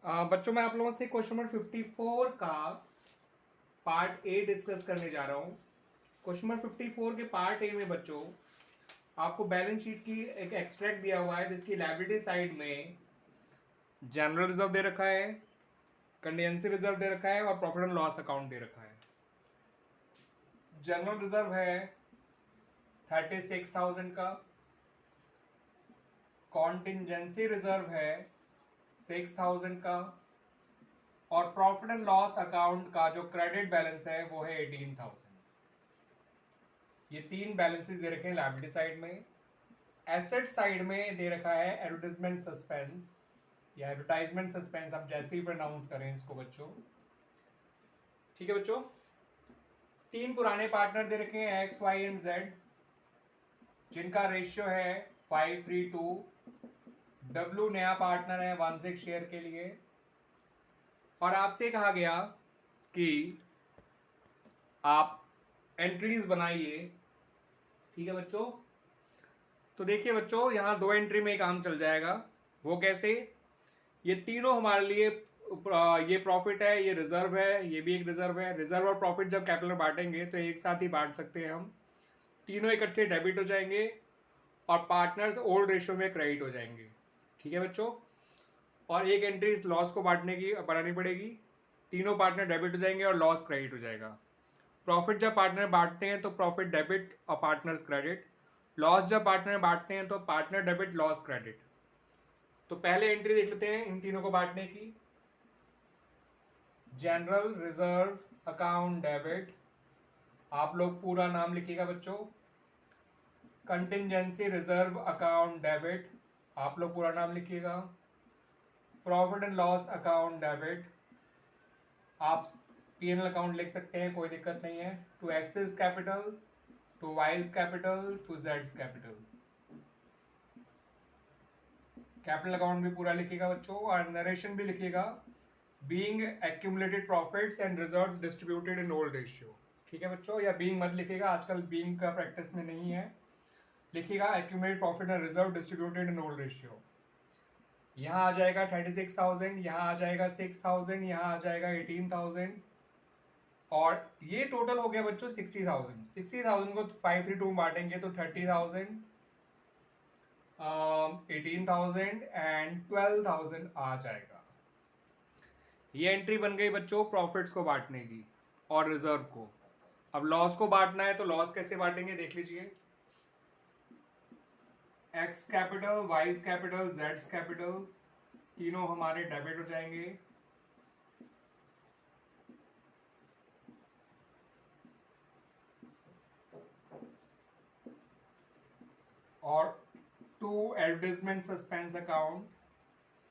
बच्चों मैं आप लोगों से क्वेश्चन नंबर 54 का पार्ट ए डिस्कस करने जा रहा हूँ। क्वेश्चन नंबर 54 के पार्ट ए में बच्चों आपको बैलेंस शीट की एक एक्सट्रैक्ट दिया हुआ है जिसकी लायबिलिटी साइड में जनरल रिजर्व दे रखा है, कंटिजेंसी रिजर्व दे रखा है और प्रॉफिट एंड लॉस अकाउंट दे रखा है। जनरल रिजर्व है 36,000 का, कॉन्टिजेंसी रिजर्व है 6,000 का और प्रॉफिट एंड लॉस अकाउंट का जो क्रेडिट बैलेंस है वो है 18,000। ये तीन बैलेंसेस दे रखे हैं लायबिलिटी साइड में। एसेट साइड में दे रखा है एडवर्टाइजमेंट सस्पेंस या एडवर्टाइजमेंट सस्पेंस, आप जैसे ही प्रोनाउंस करें इसको बच्चों। ठीक है बच्चों, तीन पुराने पार्टनर दे रखे हैं एक्स वाई एंड जेड जिनका रेशियो है 5:3:2। डब्ल्यू नया पार्टनर है 1/6 शेयर के लिए और आपसे कहा गया कि आप एंट्रीज बनाइए। ठीक है बच्चों, तो देखिए बच्चों यहाँ दो एंट्री में काम चल जाएगा। वो कैसे? ये तीनों हमारे लिए ये प्रॉफिट है, ये रिजर्व है, ये भी एक रिजर्व है। रिजर्व और प्रॉफिट जब कैपिटल में बांटेंगे तो एक साथ ही बांट सकते हैं हम। तीनों इकट्ठे डेबिट हो जाएंगे और पार्टनर्स ओल्ड रेशियो में क्रेडिट हो जाएंगे। ठीक है बच्चों, और एक एंट्री इस लॉस को बांटने की बनानी पड़ेगी। तीनों पार्टनर डेबिट हो जाएंगे और लॉस क्रेडिट हो जाएगा। प्रॉफिट जब पार्टनर बांटते हैं तो प्रॉफिट डेबिट और पार्टनर्स क्रेडिट। लॉस जब पार्टनर बांटते हैं तो पार्टनर डेबिट लॉस क्रेडिट। तो पहले एंट्री देख लेते हैं इन तीनों को बांटने की। जनरल रिजर्व अकाउंट डेबिट, आप लोग पूरा नाम लिखिएगा बच्चों। कंटिजेंसी रिजर्व अकाउंट डेबिट, आप लोग पूरा नाम लिखिएगा। Profit and loss account debit, आप P&L अकाउंट लिख सकते हैं, कोई दिक्कत नहीं है। To access capital, to wise capital, to जेड्स कैपिटल। कैपिटल अकाउंट भी पूरा लिखिएगा बच्चों और नरेशन भी लिखिएगा। Being accumulated profits and reserves distributed in old ratio. ठीक है बच्चों, या बीइंग मत लिखिएगा, आजकल बीइंग का प्रैक्टिस में नहीं है। लिखिएगा accumulated profit and reserve distributed in old ratio. यहाँ आ जाएगा 36,000, यहाँ आ जाएगा 6,000, यहाँ आ जाएगा 18,000 और ये टोटल हो गया बच्चों 60,000। 60,000 को 5:3:2 में बांटेंगे तो 30,000, 18,000 एंड 12,000 आ जाएगा। ये एंट्री बन गई बच्चों प्रॉफिट्स को बांटने की और रिजर्व को। अब लॉस को बांटना है तो लॉस कैसे बांटेंगे देख लीजिए। X capital, wise capital, Jades capital तीनों हमारे डेबिट हो जाएंगे। और टू एडवर्टाइजमेंट सस्पेंस अकाउंट,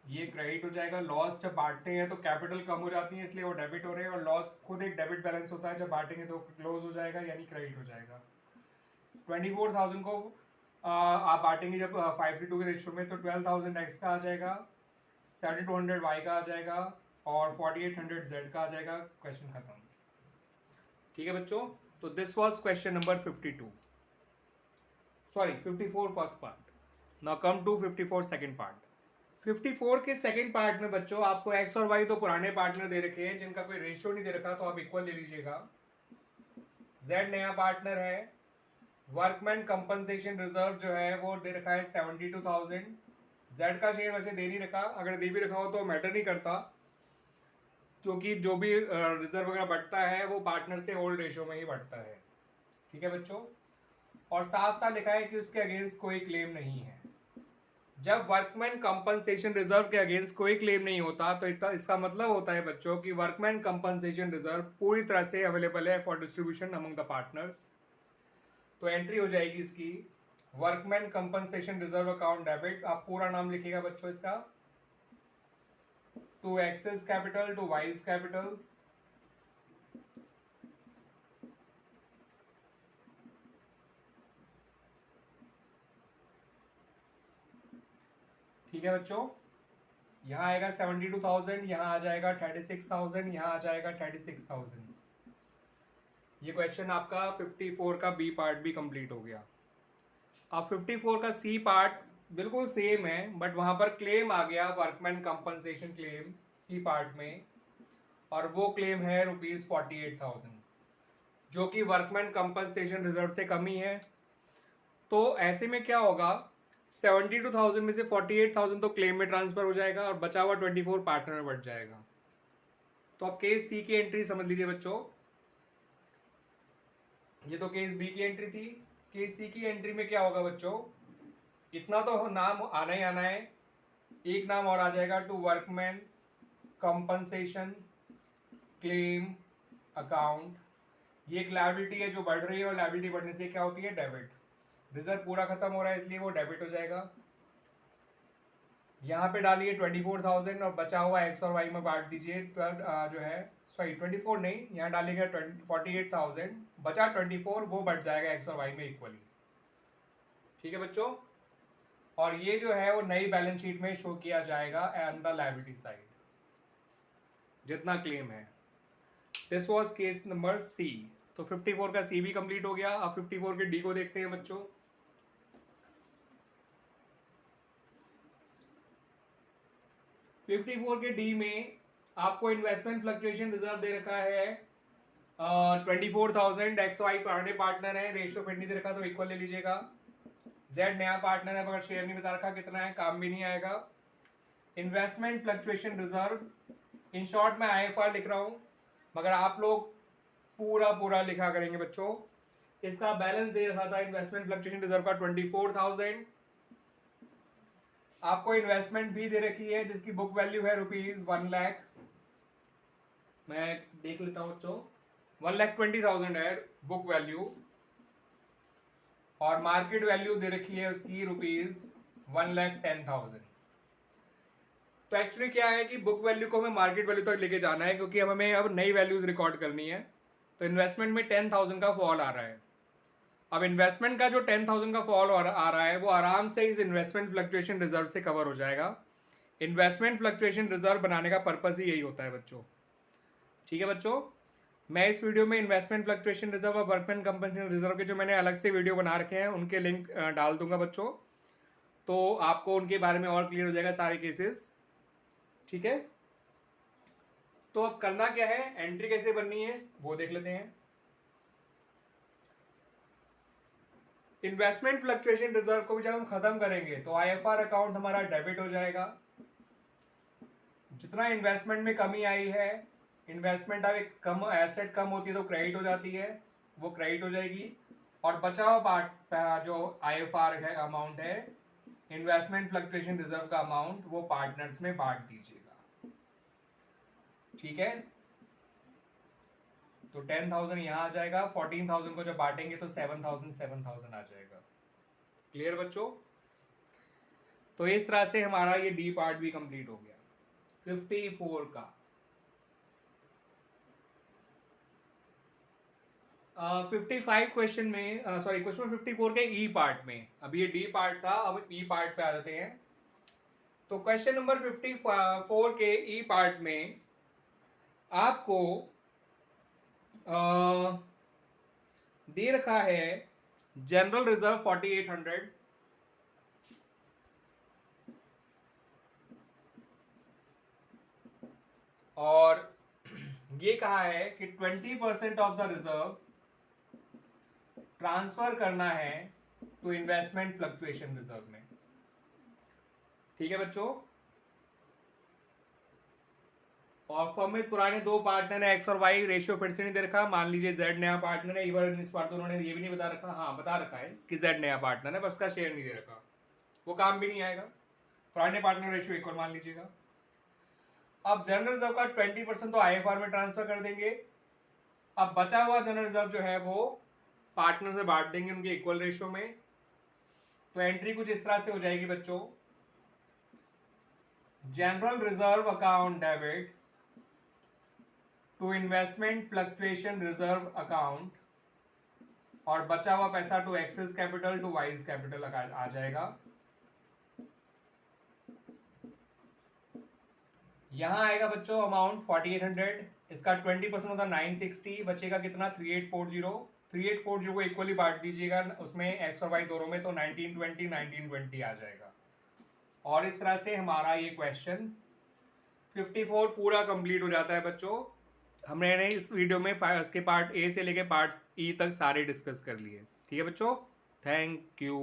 ये क्रेडिट हो जाएगा। लॉस जब बांटते हैं तो कैपिटल कम हो जाती है इसलिए वो डेबिट हो रहे हैं और लॉस खुद एक डेबिट बैलेंस होता है, जब बांटेंगे तो क्लोज हो जाएगा यानी क्रेडिट हो जाएगा। 24,000 को आप बांटेंगे जब 5:2 के रेशियो में तो 12,000 एक्स का आ जाएगा, 7,200 वाई का आ जाएगा और 4,800 जेड का आ जाएगा। क्वेश्चन खत्म। ठीक है बच्चों, तो this was question number 52, sorry 54 first part. Now come to 54 second part. 54 के सेकंड पार्ट में बच्चों आपको एक्स और वाई दो पुराने पार्टनर दे रखे हैं जिनका कोई रेशियो नहीं दे रखा, तो आप इक्वल ले लीजिएगा। जेड नया पार्टनर है। वर्कमैन कंपनसेशन रिजर्व जो है वो दे रखा है 72,000। जेड का शेयर वैसे दे नहीं रखा, अगर दे भी रखा हो तो मैटर नहीं करता क्योंकि जो भी रिजर्व वगैरह बढ़ता है वो पार्टनर से ओल्ड रेशियो में ही बढ़ता है। ठीक है बच्चों, और साफ साफ लिखा है कि उसके अगेंस्ट कोई क्लेम नहीं है। जब वर्कमैन कंपनसेशन रिजर्व के अगेंस्ट कोई क्लेम नहीं होता तो इसका मतलब होता है बच्चों कि वर्कमैन कंपनसेशन रिजर्व पूरी तरह से अवेलेबल है for distribution among the partners. तो एंट्री हो जाएगी इसकी workman compensation reserve account debit, आप पूरा नाम लिखिएगा बच्चों इसका। To access capital, to wise capital, ठीक है बच्चों। यहाँ आएगा 72,000, यहाँ आ जाएगा 36,000, यहाँ आ जाएगा 36,000। ये क्वेश्चन आपका 54 का बी पार्ट भी कंप्लीट हो गया। अब 54 का सी पार्ट बिल्कुल सेम है बट वहां पर क्लेम आ गया workman compensation claim C part में, और वो क्लेम है ₹48,000, जो कि वर्कमैन कंपनसेशन रिजर्व से कम ही है। तो ऐसे में क्या होगा, 72,000 में से 48,000 तो क्लेम में ट्रांसफर हो जाएगा और बचा हुआ 24 पार्टनर में बढ़ जाएगा। तो अब केस सी की एंट्री समझ लीजिए बच्चों, ये तो केस बी की एंट्री थी। केस सी की एंट्री में क्या होगा बच्चों, इतना तो नाम आना ही आना है, एक नाम और आ जाएगा, to workman compensation claim account. ये एक लायबिलिटी है जो बढ़ रही है, और लायबिलिटी बढ़ने से क्या होती है, डेबिट। रिजर्व पूरा खत्म हो रहा है इसलिए वो डेबिट हो जाएगा। यहाँ पे डालिए 24,000 और बचा हुआ एक्स और वाई में बांट दीजिए। जो है सॉरी 24 नहीं, यहाँ डालेंगे 48,000, बचा 24, वो बढ़ जाएगा एक्स और वाई में इक्वली। ठीक है बच्चों, और ये जो है वो नई बैलेंस शीट में शो किया जाएगा ऑन द लायबिलिटी साइड, जितना क्लेम है। This was case number C. तो 54 का सी भी कंप्लीट हो गया। अब 54 के डी को देखते हैं बच्चों। फिफ्टी फोर के डी में आपको इन्वेस्टमेंट फ्लक्चुएशन रिजर्व दे रखा है 24,000। एक्स वाई पुराने पार्टनर है, रेशियो फिट नहीं दे रखा तो इक्वल ले लीजिएगा। जेड नया पार्टनर है मगर शेयर नहीं बता रखा कितना है, काम भी नहीं आएगा। Investment fluctuation reserve, in short मैं IFR लिख रहा हूं, मगर आप लोग पूरा पूरा लिखा करेंगे बच्चों। इसका बैलेंस दे रखा था इन्वेस्टमेंट फ्लक्चुएशन रिजर्व का 24,000। आपको इन्वेस्टमेंट भी दे रखी है जिसकी बुक वैल्यू है ₹1 लाख। मैं देख लेता हूं बच्चों, 1,20,000 है बुक वैल्यू, और मार्केट वैल्यू दे रखी है उसकी ₹1,10,000। तो एक्चुअली क्या है कि बुक वैल्यू को हमें मार्केट वैल्यू तक लेके जाना है, क्योंकि हमें अब नई वैल्यूज रिकॉर्ड करनी है। तो इन्वेस्टमेंट में 10,000 का फॉल आ रहा है। अब इन्वेस्टमेंट का जो 10,000 का फॉल आ रहा है वो आराम से इस इन्वेस्टमेंट फ्लक्चुएशन रिजर्व से कवर हो जाएगा। इन्वेस्टमेंट फ्लक्चुएशन रिजर्व बनाने का पर्पस ही यही होता है बच्चों। ठीक है बच्चों, मैं इस वीडियो में इन्वेस्टमेंट फ्लक्चुएशन रिजर्व और वर्कमैन कंपनसेशन रिजर्व के जो मैंने अलग से वीडियो बना रखे हैं उनके लिंक डाल दूंगा बच्चों, तो आपको उनके बारे में और क्लियर हो जाएगा सारे केसेस। ठीक है, तो अब करना क्या है, एंट्री कैसे बननी है वो देख लेते हैं। इन्वेस्टमेंट फ्लक्चुएशन रिजर्व को भी जब हम खत्म करेंगे तो IFR अकाउंट हमारा डेबिट हो जाएगा। जितना इन्वेस्टमेंट में कमी आई है, इन्वेस्टमेंट अब एक कम एसेट कम होती है तो क्रेडिट हो जाती है, वो क्रेडिट हो जाएगी। और बचा हुआ पार्ट जो IFR है अमाउंट है, इन्वेस्टमेंट फ्लक्चुएशन रिजर्व का अमाउंट, वो पार्टनर्स में बांट दीजिएगा। ठीक है, तो 10,000 यहाँ आ जाएगा, 14,000 को जब बांटेंगे तो 7,000 आ जाएगा। क्लियर बच्चों, तो इस तरह से हमारा ये डी पार्ट भी कंप्लीट हो गया। 54 का 55 क्वेश्चन में सॉरी क्वेश्चन 54 के ई पार्ट में, अभी ये डी पार्ट था, अब ई पार्ट पे आ जाते हैं। तो क्वेश्चन नंबर 54 के ई पार्ट में आपको दे रखा है जनरल रिजर्व 4800, और ये कहा है कि 20% ऑफ द रिजर्व ट्रांसफर करना है टू इन्वेस्टमेंट फ्लक्चुएशन रिजर्व में। ठीक है बच्चों, और फर्म में पुराने दो पार्टनर है एक्स और वाई, रेशियो फिर से नहीं दे रखा। मान लीजिए जेड नया पार्टनर है, इवन इस बार तो उन्होंने ये भी नहीं बता रखा, हाँ बता रखा है कि जेड नया पार्टनर है, बस उसका शेयर नहीं दे रखा, वो काम भी नहीं आएगा। पुराने पार्टनर रेशियो इक्वल मान लीजिएगा। अब जनरल रिजर्व का 20% तो IFR में ट्रांसफर कर देंगे। अब बचा हुआ जनरल रिजर्व जो है वो पार्टनर से बांट देंगे उनके इक्वल रेशियो में। तो एंट्री कुछ इस तरह से हो जाएगी बच्चों, general reserve account debit to investment fluctuation reserve account, और बचा हुआ पैसा to access capital to wise capital आ जाएगा। यहां आएगा बच्चों अमाउंट 4800, इसका 20% होता 960, बचेगा कितना 3840। 3840 को इक्वली बांट दीजिएगा उसमें एक्स और वाई दोनों में, तो 1920 आ जाएगा। और इस तरह से हमारा ये क्वेश्चन 54 पूरा कंप्लीट हो जाता है बच्चों। हमने इस वीडियो में उसके पार्ट ए से लेके पार्ट ई तक सारे डिस्कस कर लिए। ठीक है बच्चों, थैंक यू।